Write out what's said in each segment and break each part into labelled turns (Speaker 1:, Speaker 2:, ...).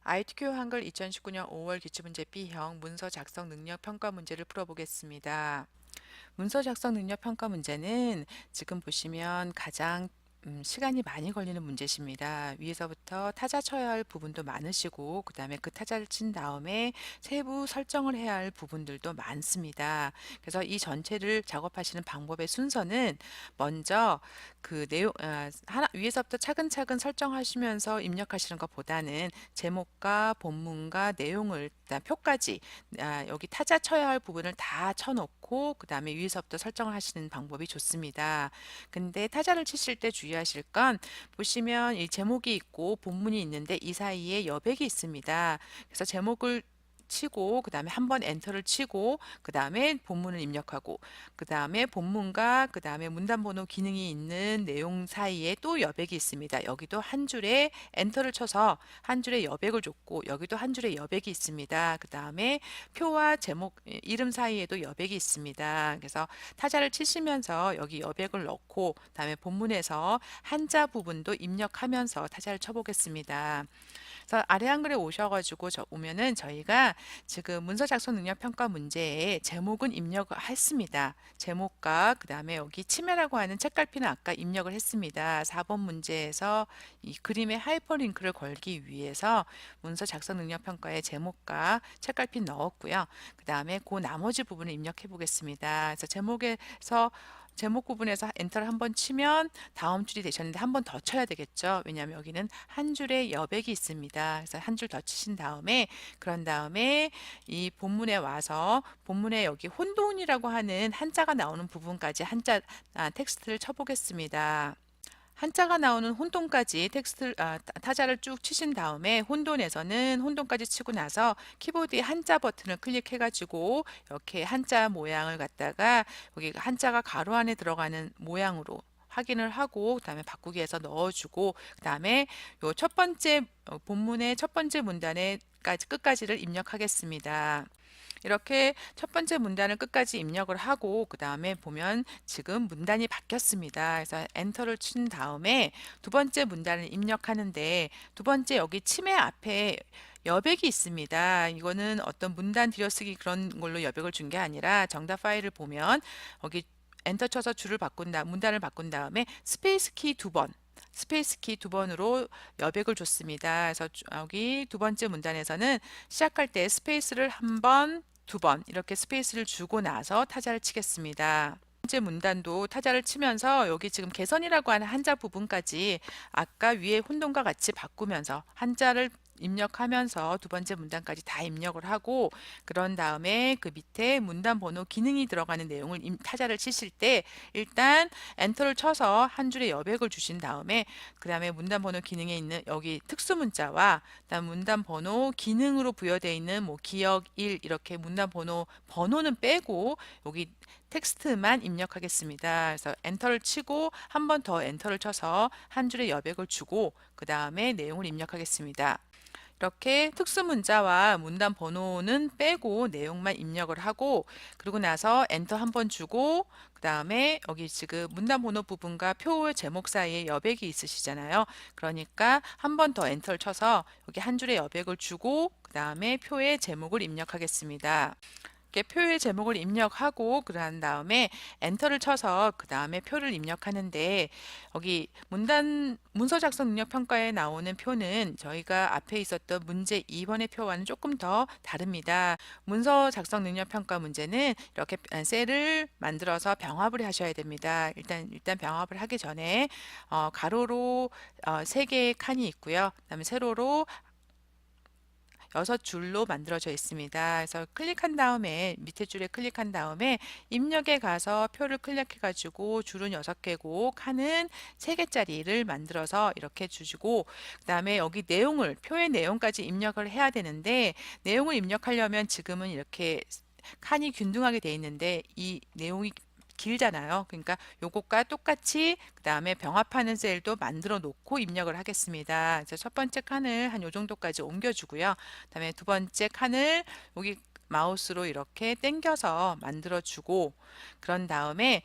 Speaker 1: ITQ 한글 2019년 5월 기출문제 B형 문서 작성 능력 평가 문제를 풀어보겠습니다. 문서 작성 능력 평가 문제는 지금 보시면 가장 시간이 많이 걸리는 문제십니다. 위에서부터 타자 쳐야 할 부분도 많으시고 그 다음에 그 타자를 친 다음에 세부 설정을 해야 할 부분들도 많습니다. 그래서 이 전체를 작업하시는 방법의 순서는 먼저 그 내용 하나 위에서부터 차근차근 설정하시면서 입력하시는 것보다는 제목과 본문과 내용을 그다음 표까지 여기 타자 쳐야 할 부분을 다 쳐놓고 그 다음에 위에서부터 설정을 하시는 방법이 좋습니다. 근데 타자를 치실 때 주의하실 건 보시면 이 제목이 있고 본문이 있는데 이 사이에 여백이 있습니다. 그래서 제목을 치고 그 다음에 한번 엔터를 치고 그 다음에 본문을 입력하고 그 다음에 본문과 그 다음에 문단번호 기능이 있는 내용 사이에 또 여백이 있습니다. 여기도 한 줄에 엔터를 쳐서 한 줄에 여백을 줬고 여기도 한 줄에 여백이 있습니다. 그 다음에 표와 제목 이름 사이에도 여백이 있습니다. 그래서 타자를 치시면서 여기 여백을 넣고 그다음에 본문에서 한자 부분도 입력하면서 타자를 쳐보겠습니다. 그래서 아래 한글에 오셔가지고 오면은 저희가 지금 문서 작성 능력 평가 문제에 제목은 입력을 했습니다. 제목과 그 다음에 여기 치매라고 하는 책갈피는 아까 입력을 했습니다. 4번 문제에서 이 그림에 하이퍼링크를 걸기 위해서 문서 작성 능력 평가에 제목과 책갈피 넣었고요. 그 다음에 그 나머지 부분을 입력해 보겠습니다. 그래서 제목에서 제목 부분에서 엔터를 한번 치면 다음 줄이 되셨는데 한 번 더 쳐야 되겠죠. 왜냐하면 여기는 한 줄에 여백이 있습니다. 그래서 한 줄 더 치신 다음에 그런 다음에 이 본문에 와서 본문에 여기 혼돈이라고 하는 한자가 나오는 부분까지 한자 텍스트를 쳐보겠습니다. 한자가 나오는 혼돈까지 타자를 쭉 치신 다음에 혼돈에서는 혼돈까지 치고 나서 키보드의 한자 버튼을 클릭해 가지고 이렇게 한자 모양을 갖다가 여기 한자가 가로 안에 들어가는 모양으로 확인을 하고 그다음에 바꾸기해서 넣어주고 그다음에 요 첫 번째 본문의 첫 번째 문단에까지 끝까지를 입력하겠습니다. 이렇게 첫 번째 문단을 끝까지 입력을 하고 그 다음에 보면 지금 문단이 바뀌었습니다. 그래서 엔터를 친 다음에 두 번째 문단을 입력하는데 두 번째 여기 치매 앞에 여백이 있습니다. 이거는 어떤 문단 들여쓰기 그런 걸로 여백을 준 게 아니라 정답 파일을 보면 여기 엔터 쳐서 줄을 문단을 바꾼 다음에 스페이스 키 두 번 스페이스 키 두 번으로 여백을 줬습니다. 그래서 여기 두 번째 문단에서는 시작할 때 스페이스를 한 번, 두 번 이렇게 스페이스를 주고 나서 타자를 치겠습니다. 번째 문단도 타자를 치면서 여기 지금 개선이라고 하는 한자 부분까지 아까 위에 혼돈과 같이 바꾸면서 한자를 입력하면서 두 번째 문단까지 다 입력을 하고 그런 다음에 그 밑에 문단 번호 기능이 들어가는 내용을 타자를 치실 때 일단 엔터를 쳐서 한 줄에 여백을 주신 다음에 그 다음에 문단 번호 기능에 있는 여기 특수 문자와 그다음 문단 번호 기능으로 부여되어 있는 뭐 기억 1 이렇게 문단 번호는 빼고 여기 텍스트만 입력하겠습니다. 그래서 엔터를 치고 한 번 더 엔터를 쳐서 한 줄에 여백을 주고 그 다음에 내용을 입력하겠습니다. 이렇게 특수 문자와 문단 번호는 빼고 내용만 입력을 하고 그러고 나서 엔터 한 번 주고 그 다음에 여기 지금 문단 번호 부분과 표의 제목 사이에 여백이 있으시잖아요. 그러니까 한 번 더 엔터를 쳐서 여기 한 줄에 여백을 주고 그 다음에 표의 제목을 입력하겠습니다. 이렇게 표의 제목을 입력하고 그런 다음에 엔터를 쳐서 그 다음에 표를 입력하는데 여기 문서 작성 능력 평가에 나오는 표는 저희가 앞에 있었던 문제 2번의 표와는 조금 더 다릅니다. 문서 작성 능력 평가 문제는 이렇게 셀을 만들어서 병합을 하셔야 됩니다. 일단 병합을 하기 전에 가로로 3개의 칸이 있고요. 그다음에 세로로 6줄로 만들어져 있습니다. 그래서 클릭한 다음에 밑에 줄에 클릭한 다음에 입력에 가서 표를 클릭해 가지고 줄은 6개고 칸은 3개짜리를 만들어서 이렇게 주시고 그다음에 여기 표의 내용까지 입력을 해야 되는데 내용을 입력하려면 지금은 이렇게 칸이 균등하게 돼 있는데 이 내용이 길잖아요. 그러니까 요것과 똑같이 그 다음에 병합하는 셀도 만들어 놓고 입력을 하겠습니다. 그래서 첫 번째 칸을 한 요 정도까지 옮겨주고요. 그 다음에 두 번째 칸을 여기 마우스로 이렇게 당겨서 만들어주고, 그런 다음에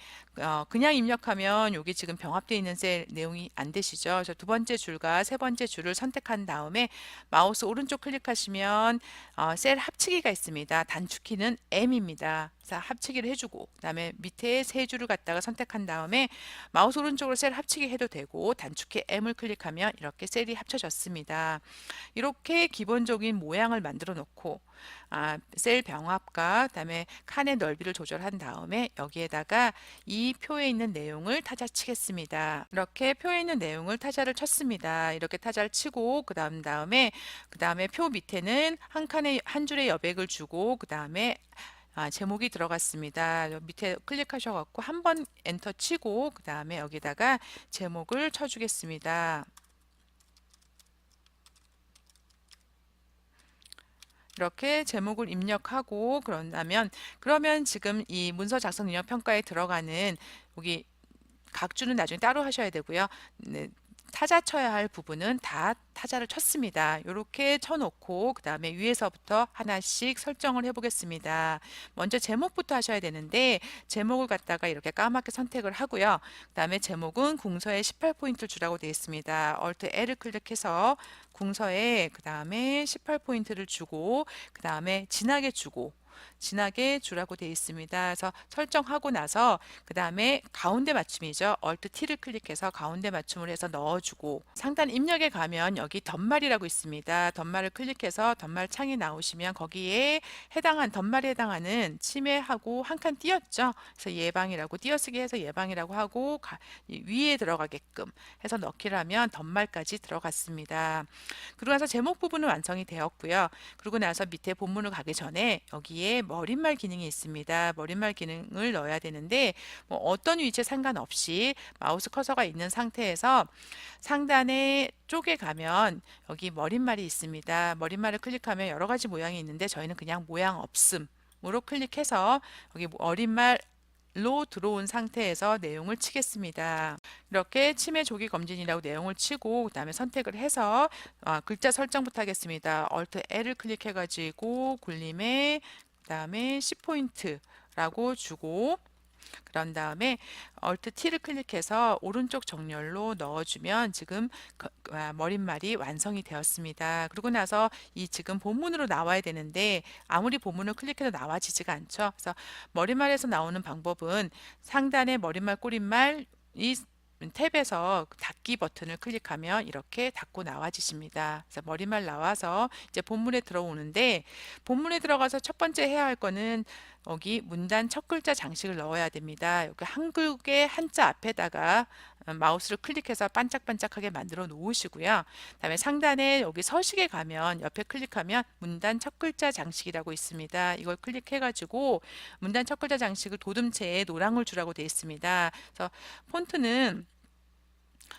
Speaker 1: 그냥 입력하면 여기 지금 병합되어 있는 셀 내용이 안 되시죠. 그래서 두 번째 줄과 세 번째 줄을 선택한 다음에 마우스 오른쪽 클릭하시면 셀 합치기가 있습니다. 단축키는 M입니다. 그래서 합치기를 해주고, 그다음에 밑에 세 줄을 갖다가 선택한 다음에 마우스 오른쪽으로 셀 합치기 해도 되고, 단축키 M을 클릭하면 이렇게 셀이 합쳐졌습니다. 이렇게 기본적인 모양을 만들어 놓고, 셀 병합과 그다음에 칸의 넓이를 조절한 다음에 여기에다가 이 표에 있는 내용을 타자 치겠습니다. 이렇게 표에 있는 내용을 타자를 쳤습니다. 이렇게 타자를 치고 그다음에 표 밑에는 한 칸에 한 줄의 여백을 주고, 그다음에 제목이 들어갔습니다. 밑에 클릭하셔갖고 한 번 엔터 치고 그 다음에 여기다가 제목을 쳐주겠습니다. 이렇게 제목을 입력하고 그러면 지금 이 문서 작성 능력 평가에 들어가는 여기 각주는 나중에 따로 하셔야 되고요. 네, 타자 쳐야 할 부분은 다 타자를 쳤습니다. 이렇게 쳐놓고 그 다음에 위에서부터 하나씩 설정을 해보겠습니다. 먼저 제목부터 하셔야 되는데 제목을 갖다가 이렇게 까맣게 선택을 하고요. 그 다음에 제목은 궁서에 18포인트를 주라고 되어 있습니다. Alt L을 클릭해서 궁서에 그 다음에 18포인트를 주고 그 다음에 진하게 주라고 되어 있습니다. 그래서 설정하고 나서 그 다음에 가운데 맞춤이죠. Alt T를 클릭해서 가운데 맞춤을 해서 넣어주고, 상단 입력에 가면 여기 덧말이라고 있습니다. 덧말을 클릭해서 덧말 창이 나오시면 거기에 덧말에 해당하는 침해하고 한 칸 띄었죠. 그래서 예방이라고 띄어쓰기 해서 예방이라고 하고 위에 들어가게끔 해서 넣기를 하면 덧말까지 들어갔습니다. 그러고 나서 제목 부분은 완성이 되었고요. 그러고 나서 밑에 본문을 가기 전에 여기에 머릿말 기능이 있습니다. 머릿말 기능을 넣어야 되는데 뭐 어떤 위치에 상관없이 마우스 커서가 있는 상태에서 상단에 쪽에 가면 여기 머릿말이 있습니다. 머릿말을 클릭하면 여러 가지 모양이 있는데 저희는 그냥 모양 없음으로 클릭해서 여기 머릿말로 들어온 상태에서 내용을 치겠습니다. 이렇게 치매 조기 검진이라고 내용을 치고 그다음에 선택을 해서 글자 설정부터 하겠습니다. Alt L을 클릭해 가지고 굴림에 그다음에 10포인트라고 주고, 그런 다음에 Alt T를 클릭해서 오른쪽 정렬로 넣어주면 지금 머릿말이 완성이 되었습니다. 그리고 나서 이 지금 본문으로 나와야 되는데 아무리 본문을 클릭해도 나와지지가 않죠. 그래서 머릿말에서 나오는 방법은 상단에 머릿말, 꼬릿말 이 탭에서 닫기 버튼을 클릭하면 이렇게 닫고 나와지십니다. 그래서 머릿말 나와서 이제 본문에 들어오는데, 본문에 들어가서 첫 번째 해야 할 거는 여기 문단 첫 글자 장식을 넣어야 됩니다. 여기 한글의 한자 앞에다가 마우스를 클릭해서 반짝반짝하게 만들어 놓으시고요. 그다음에 상단에 여기 서식에 가면 옆에 클릭하면 문단 첫 글자 장식이라고 있습니다. 이걸 클릭해 가지고 문단 첫 글자 장식을 도둠체에 노랑을 주라고 되어 있습니다. 그래서 폰트는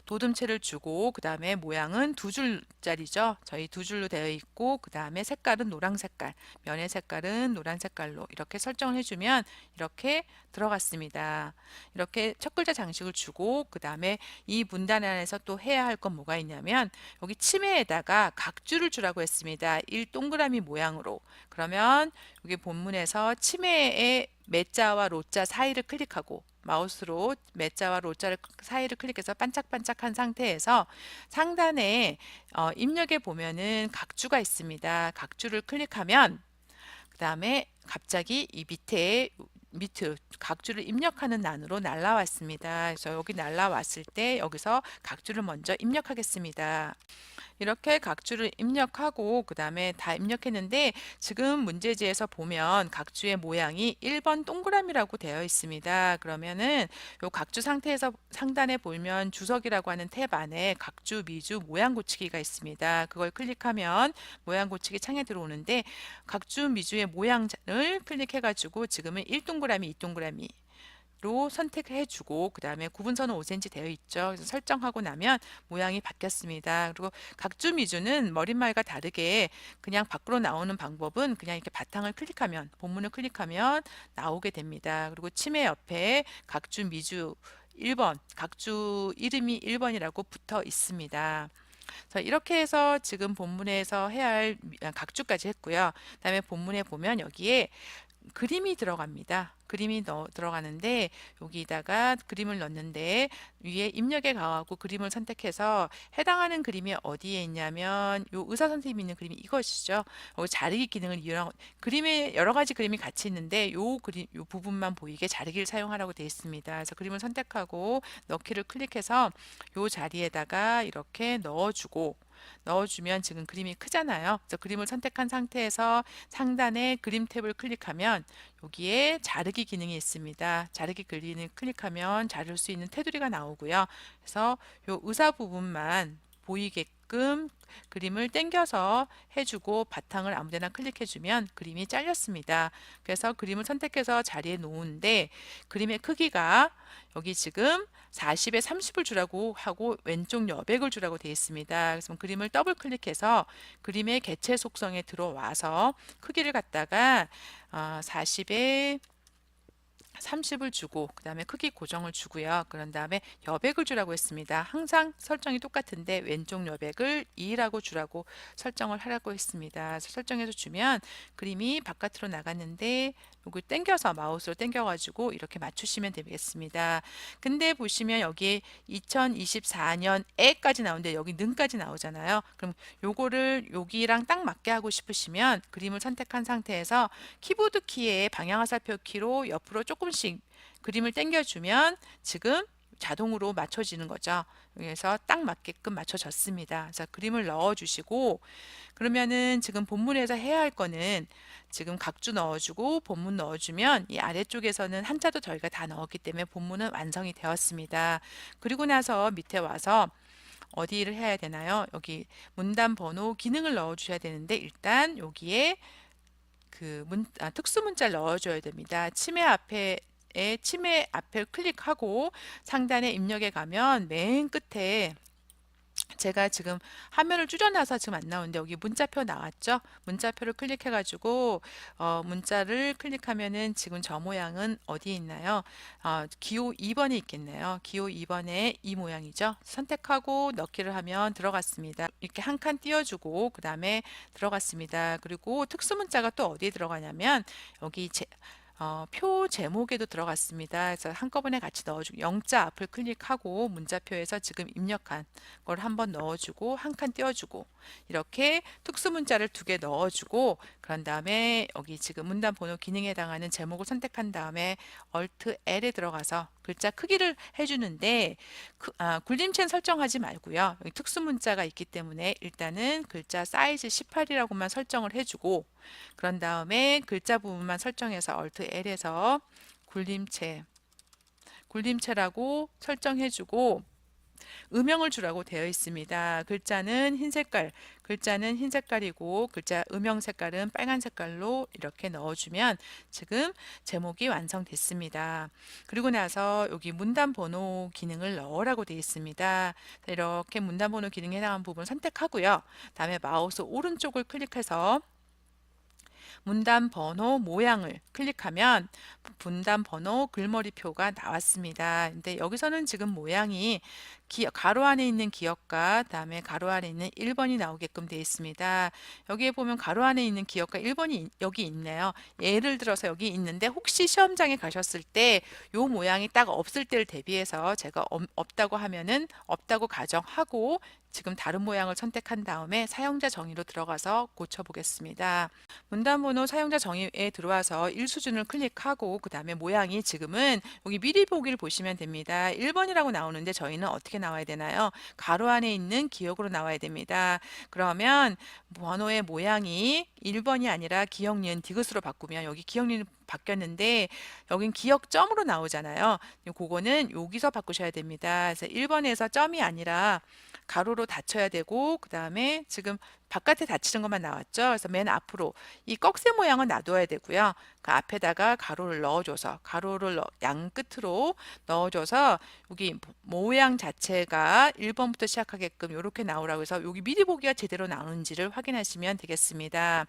Speaker 1: 도둠체를 주고 그 다음에 모양은 두 줄짜리죠. 저희 두 줄로 되어 있고 그 다음에 색깔은 노란 색깔, 면의 색깔은 노란 색깔로 이렇게 설정을 해주면 이렇게 들어갔습니다. 이렇게 첫 글자 장식을 주고 그 다음에 이 문단 안에서 또 해야 할 건 뭐가 있냐면 여기 치매에다가 각주를 주라고 했습니다. 1 동그라미 모양으로. 그러면 여기 본문에서 치매의 매자와 로자 사이를 클릭하고 마우스로 매자와 로자를 사이를 클릭해서 반짝반짝한 상태에서 상단에 입력에 보면은 각주가 있습니다. 각주를 클릭하면 그 다음에 갑자기 이 밑으로 각주를 입력하는 난으로 날라왔습니다. 그래서 여기 날라왔을 때 여기서 각주를 먼저 입력하겠습니다. 이렇게 각주를 입력하고 그 다음에 다 입력했는데 지금 문제지에서 보면 각주의 모양이 1번 동그라미라고 되어 있습니다. 그러면은 요 각주 상태에서 상단에 보면 주석이라고 하는 탭 안에 각주 미주 모양 고치기가 있습니다. 그걸 클릭하면 모양 고치기 창에 들어오는데 각주 미주의 모양을 클릭해 가지고 지금은 1동그라미 2동그라미 로 선택해 주고 그 다음에 구분선은 5cm 되어 있죠. 그래서 설정하고 나면 모양이 바뀌었습니다. 그리고 각주 미주는 머릿말과 다르게 그냥 밖으로 나오는 방법은 그냥 이렇게 바탕을 클릭하면 본문을 클릭하면 나오게 됩니다. 그리고 치매 옆에 각주 미주 1번 각주 이름이 1번이라고 붙어 있습니다. 자, 이렇게 해서 지금 본문에서 해야 할 각주까지 했고요. 그다음에 본문에 보면 여기에 그림이 들어갑니다. 그림이 들어가는데 여기다가 그림을 넣는데 위에 입력에 가하고 그림을 선택해서 해당하는 그림이 어디에 있냐면 요 의사 선생님이 있는 그림이 이것이죠. 자르기 기능을 이용한 그림에 여러 가지 그림이 같이 있는데 요 그림 요 부분만 보이게 자르기를 사용하라고 되어 있습니다. 그래서 그림을 선택하고 넣기를 클릭해서 요 자리에다가 이렇게 넣어주면 지금 그림이 크잖아요. 그래서 그림을 선택한 상태에서 상단에 그림 탭을 클릭하면 여기에 자르기 기능이 있습니다. 자르기 기능을 클릭하면 자를 수 있는 테두리가 나오고요. 그래서 요 의사 부분만 보이게끔 그림을 당겨서 해주고 바탕을 아무데나 클릭해주면 그림이 잘렸습니다. 그래서 그림을 선택해서 자리에 놓은데 그림의 크기가 여기 지금 40에 30을 주라고 하고 왼쪽 여백을 주라고 되어 있습니다. 그래서 그림을 더블 클릭해서 그림의 개체 속성에 들어와서 크기를 갖다가 40에 30을 주고 그 다음에 크기 고정을 주고요. 그런 다음에 여백을 주라고 했습니다. 항상 설정이 똑같은데 왼쪽 여백을 2라고 주라고 설정을 하라고 했습니다. 그래서 설정해서 주면 그림이 바깥으로 나갔는데 요걸 당겨서 마우스로 당겨 가지고 이렇게 맞추시면 되겠습니다. 근데 보시면 여기 2024년에까지 나오는데 여기 능까지 나오잖아요. 그럼 요거를 여기랑 딱 맞게 하고 싶으시면 그림을 선택한 상태에서 키보드 키에 방향 화살표 키로 옆으로 조금씩 그림을 당겨주면 지금 자동으로 맞춰지는 거죠. 그래서 딱 맞게끔 맞춰졌습니다. 그래서 그림을 넣어주시고 그러면은 지금 본문에서 해야 할 거는 지금 각주 넣어주고 본문 넣어주면 이 아래쪽에서는 한자도 저희가 다 넣었기 때문에 본문은 완성이 되었습니다. 그리고 나서 밑에 와서 어디를 해야 되나요? 여기 문단 번호 기능을 넣어 주셔야 되는데 일단 여기에 특수 문자를 넣어줘야 됩니다. 치매 앞에 클릭하고 상단에 입력에 가면 맨 끝에 제가 지금 화면을 줄여놔서 지금 안 나오는데 여기 문자표 나왔죠? 문자표를 클릭해 가지고 문자를 클릭하면은 지금 저 모양은 어디에 있나요? 기호 2번에 있겠네요. 기호 2번에 이 모양이죠. 선택하고 넣기를 하면 들어갔습니다. 이렇게 한 칸 띄워주고 그 다음에 들어갔습니다. 그리고 특수 문자가 또 어디에 들어가냐면 여기 표 제목에도 들어갔습니다. 그래서 한꺼번에 같이 넣어주고 영자 앞을 클릭하고 문자표에서 지금 입력한 걸 한번 넣어주고 한 칸 띄워주고 이렇게 특수 문자를 2개 넣어주고 그런 다음에 여기 지금 문단 번호 기능에 해당하는 제목을 선택한 다음에 Alt L에 들어가서 글자 크기를 해주는데 굴림체는 설정하지 말고요. 여기 특수 문자가 있기 때문에 일단은 글자 사이즈 18이라고만 설정을 해주고 그런 다음에 글자 부분만 설정해서 Alt L에서 굴림체라고 설정해주고 음영을 주라고 되어 있습니다. 글자는 흰 색깔이고 글자 음영 색깔은 빨간 색깔로 이렇게 넣어주면 지금 제목이 완성됐습니다. 그리고 나서 여기 문단 번호 기능을 넣으라고 되어 있습니다. 이렇게 문단 번호 기능에 해당하는 부분 선택하고요. 다음에 마우스 오른쪽을 클릭해서 문단 번호 모양을 클릭하면 문단 번호 글머리표가 나왔습니다. 근데 여기서는 지금 모양이 가로 안에 있는 기억과 다음에 가로 안에 있는 1번이 나오게끔 되어 있습니다. 여기에 보면 가로 안에 있는 기억과 1번이 여기 있네요. 예를 들어서 여기 있는데 혹시 시험장에 가셨을 때 이 모양이 딱 없을 때를 대비해서 제가 없다고 하면은 없다고 가정하고 지금 다른 모양을 선택한 다음에 사용자 정의로 들어가서 고쳐보겠습니다. 문단 번호 사용자 정의에 들어와서 1수준을 클릭하고 그 다음에 모양이 지금은 여기 미리 보기를 보시면 됩니다. 1번이라고 나오는데 저희는 어떻게 나와야 되나요? 가로 안에 있는 기억으로 나와야 됩니다. 그러면 번호의 모양이 1번이 아니라 기억, 니은, 디귿으로 바꾸면 여기 기억, 니은 바뀌었는데 여긴 기억점으로 나오잖아요. 그거는 여기서 바꾸셔야 됩니다. 그래서 1번에서 점이 아니라 가로로 닫혀야 되고 그 다음에 지금 바깥에 닫히는 것만 나왔죠. 그래서 맨 앞으로 이 꺽쇠 모양은 놔둬야 되고요. 그 앞에다가 가로를 넣어줘서 가로를 양 끝으로 넣어줘서 여기 모양 자체가 1번부터 시작하게끔 이렇게 나오라고 해서 여기 미리 보기가 제대로 나오는지를 확인하시면 되겠습니다.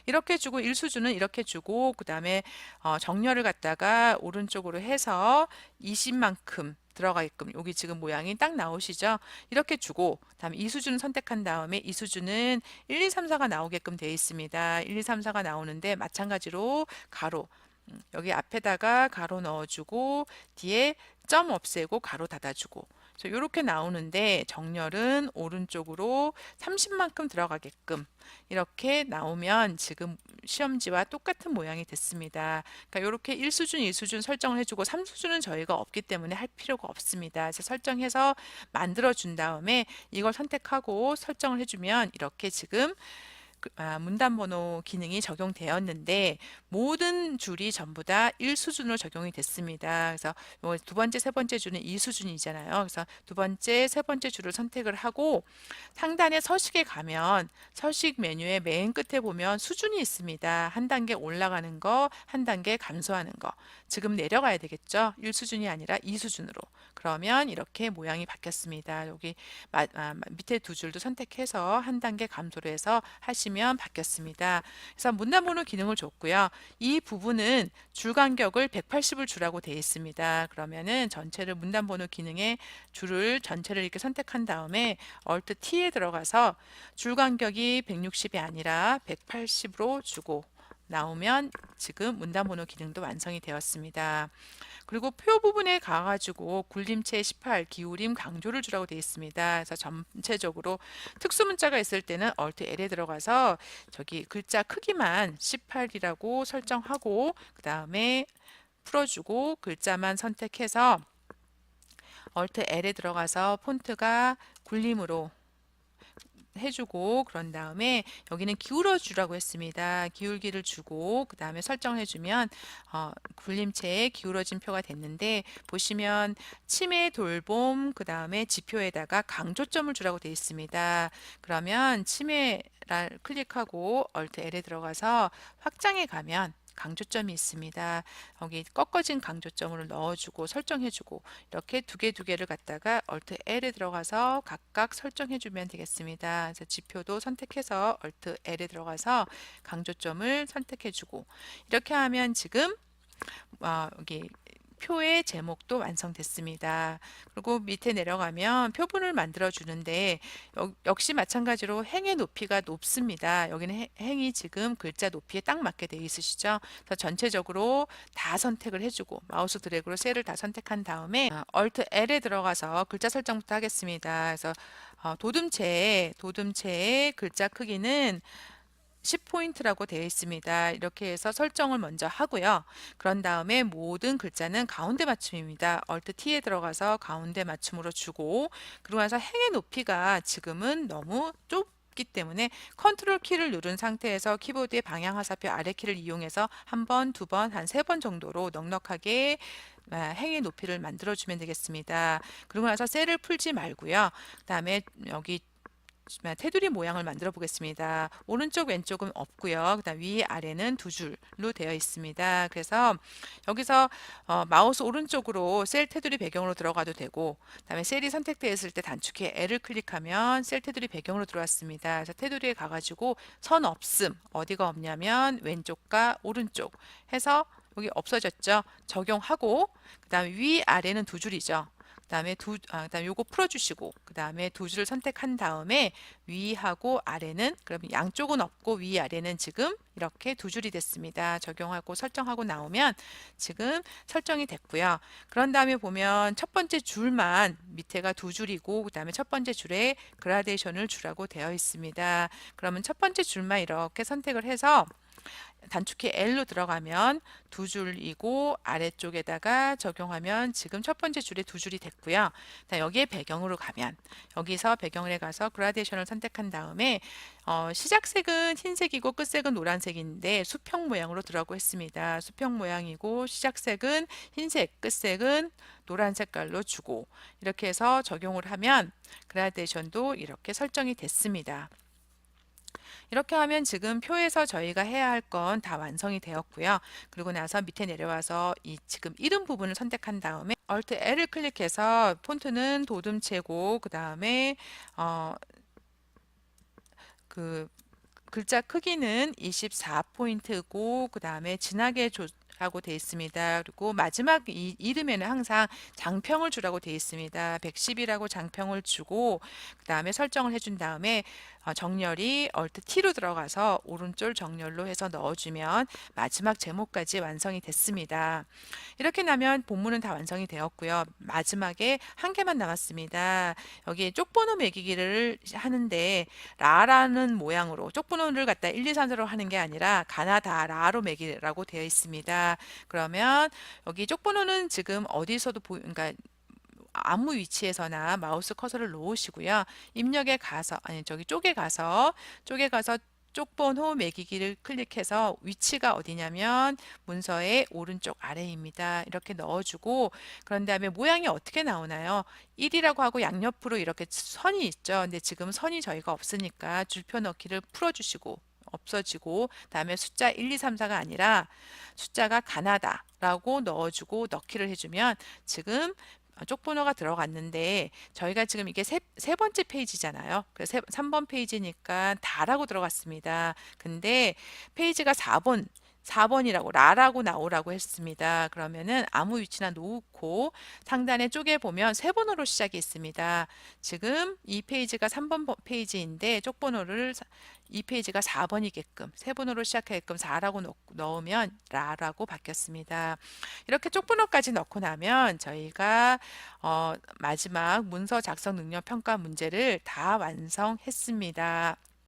Speaker 1: 이렇게 주고 1수준은 이렇게 주고 그 다음에 정렬을 갖다가 오른쪽으로 해서 20만큼 들어가게끔 여기 지금 모양이 딱 나오시죠? 이렇게 주고 다음에 이 수준을 선택한 다음에 이 수준은 1, 2, 3, 4가 나오게끔 되어 있습니다. 1, 2, 3, 4가 나오는데 마찬가지로 가로 여기 앞에다가 가로 넣어주고 뒤에 점 없애고 가로 닫아주고 이렇게 나오는데 정렬은 오른쪽으로 30만큼 들어가게끔 이렇게 나오면 지금 시험지와 똑같은 모양이 됐습니다. 그러니까 이렇게 1수준, 2수준 설정을 해주고 3수준은 저희가 없기 때문에 할 필요가 없습니다. 그래서 설정해서 만들어 준 다음에 이걸 선택하고 설정을 해주면 이렇게 지금 문단번호 기능이 적용되었는데 모든 줄이 전부 다 1수준으로 적용이 됐습니다. 그래서 두 번째, 세 번째 줄은 2수준이잖아요. 그래서 두 번째, 세 번째 줄을 선택을 하고 상단에 서식에 가면 서식 메뉴의 맨 끝에 보면 수준이 있습니다. 한 단계 올라가는 거, 한 단계 감소하는 거. 지금 내려가야 되겠죠? 1수준이 아니라 2수준으로. 그러면 이렇게 모양이 바뀌었습니다. 여기 밑에 두 줄도 선택해서 한 단계 감소를 해서 하시면 바뀌었습니다. 그래서 문단번호 기능을 줬고요. 이 부분은 줄 간격을 180을 주라고 되어 있습니다. 그러면은 전체를 문단번호 기능에 줄을 전체를 이렇게 선택한 다음에 Alt T에 들어가서 줄 간격이 160이 아니라 180으로 주고 나오면 지금 문단번호 기능도 완성이 되었습니다. 그리고 표 부분에 가가지고 굴림체 18, 기울임, 강조를 주라고 되어 있습니다. 그래서 전체적으로 특수 문자가 있을 때는 Alt L에 들어가서 저기 글자 크기만 18이라고 설정하고 그 다음에 풀어주고 글자만 선택해서 Alt L에 들어가서 폰트가 굴림으로 해주고 그런 다음에 여기는 기울어 주라고 했습니다. 기울기를 주고 그 다음에 설정을 해주면 굴림체에 기울어진 표가 됐는데 보시면 치매 돌봄 그 다음에 지표에다가 강조점을 주라고 되어 있습니다. 그러면 치매를 클릭하고 Alt L에 들어가서 확장에 가면 강조점이 있습니다. 여기 꺾어진 강조점을 넣어주고 설정해주고 이렇게 두 개를 갖다가 Alt L에 들어가서 각각 설정해주면 되겠습니다. 그래서 지표도 선택해서 Alt L에 들어가서 강조점을 선택해주고 이렇게 하면 지금 여기 표의 제목도 완성됐습니다. 그리고 밑에 내려가면 표본을 만들어 주는데 역시 마찬가지로 행의 높이가 높습니다. 여기는 행이 지금 글자 높이에 딱 맞게 되어 있으시죠? 그래서 전체적으로 다 선택을 해주고 마우스 드래그로 셀을 다 선택한 다음에 Alt L에 들어가서 글자 설정부터 하겠습니다. 그래서 도둠체의 글자 크기는 10포인트라고 되어 있습니다. 이렇게 해서 설정을 먼저 하고요. 그런 다음에 모든 글자는 가운데 맞춤입니다. Alt T에 들어가서 가운데 맞춤으로 주고 그러고 나서 행의 높이가 지금은 너무 좁기 때문에 컨트롤 키를 누른 상태에서 키보드의 방향 화살표 아래 키를 이용해서 한 번, 두 번, 한 세 번 정도로 넉넉하게 행의 높이를 만들어 주면 되겠습니다. 그러고 나서 셀을 풀지 말고요. 그 다음에 여기 테두리 모양을 만들어 보겠습니다. 오른쪽 왼쪽은 없고요. 그다음 위 아래는 두 줄로 되어 있습니다. 그래서 여기서 마우스 오른쪽으로 셀 테두리 배경으로 들어가도 되고 그다음에 셀이 선택되어 있을 때 단축키 L을 클릭하면 셀 테두리 배경으로 들어왔습니다. 그래서 테두리에 가가지고 선 없음 어디가 없냐면 왼쪽과 오른쪽 해서 여기 없어졌죠. 적용하고 그다음에 위 아래는 두 줄이죠. 그다음에 요거 풀어주시고 그 다음에 두 줄을 선택한 다음에 위하고 아래는 그럼 양쪽은 없고 위 아래는 지금 이렇게 두 줄이 됐습니다. 적용하고 설정하고 나오면 지금 설정이 됐고요. 그런 다음에 보면 첫 번째 줄만 밑에가 두 줄이고 그 다음에 첫 번째 줄에 그라데이션을 주라고 되어 있습니다. 그러면 첫 번째 줄만 이렇게 선택을 해서 단축키 L로 들어가면 두 줄이고 아래쪽에다가 적용하면 지금 첫 번째 줄에 두 줄이 됐고요. 여기에 배경으로 가면 여기서 배경에 가서 그라데이션을 선택한 다음에 시작색은 흰색이고 끝색은 노란색인데 수평 모양으로 들어가고 했습니다. 수평 모양이고 시작색은 흰색, 끝색은 노란 색깔로 주고 이렇게 해서 적용을 하면 그라데이션도 이렇게 설정이 됐습니다. 이렇게 하면 지금 표에서 저희가 해야 할 건 다 완성이 되었고요. 그리고 나서 밑에 내려와서 이 지금 이름 부분을 선택한 다음에 Alt L을 클릭해서 폰트는 도둠체고 그 다음에 그 글자 크기는 24포인트고 그 다음에 진하게 라고 되어 있습니다. 그리고 마지막 이름에는 항상 장평을 주라고 되어 있습니다. 110이라고 장평을 주고 그 다음에 설정을 해준 다음에 정렬이 Alt T로 들어가서 오른쪽 정렬로 해서 넣어주면 마지막 제목까지 완성이 됐습니다. 이렇게 나면 본문은 다 완성이 되었고요. 마지막에 한 개만 남았습니다. 여기 쪽번호 매기기를 하는데 라라는 모양으로 쪽번호를 갖다 1, 2, 3, 4로 하는 게 아니라 가나다 라로 매기라고 되어 있습니다. 그러면 여기 쪽번호는 지금 어디서도 그러니까 아무 위치에서나 마우스 커서를 놓으시고요. 입력에 가서 아니 저기 쪽에 가서 쪽번호 매기기를 클릭해서 위치가 어디냐면 문서의 오른쪽 아래입니다. 이렇게 넣어주고 그런 다음에 모양이 어떻게 나오나요? 1이라고 하고 양옆으로 이렇게 선이 있죠. 근데 지금 선이 저희가 없으니까 줄표 넣기를 풀어주시고 없어지고 다음에 숫자 1, 2, 3, 4가 아니라 숫자가 가나다라고 넣어주고 넣기를 해주면 지금 쪽번호가 들어갔는데 저희가 지금 이게 세 번째 페이지잖아요. 그래서 3번 페이지니까 다라고 들어갔습니다. 근데 페이지가 4번이라고 라라고 나오라고 했습니다. 그러면은 아무 위치나 놓고 상단에 쪼개 보면 세 번호로 시작이 있습니다. 지금 이 페이지가 3번 페이지인데 쪽번호를 이 페이지가 4번이게끔 세 번호로 시작하게끔 4라고 넣으면 라라고 바뀌었습니다. 이렇게 쪽번호까지 넣고 나면 저희가 마지막 문서 작성 능력 평가 문제를 다 완성했습니다.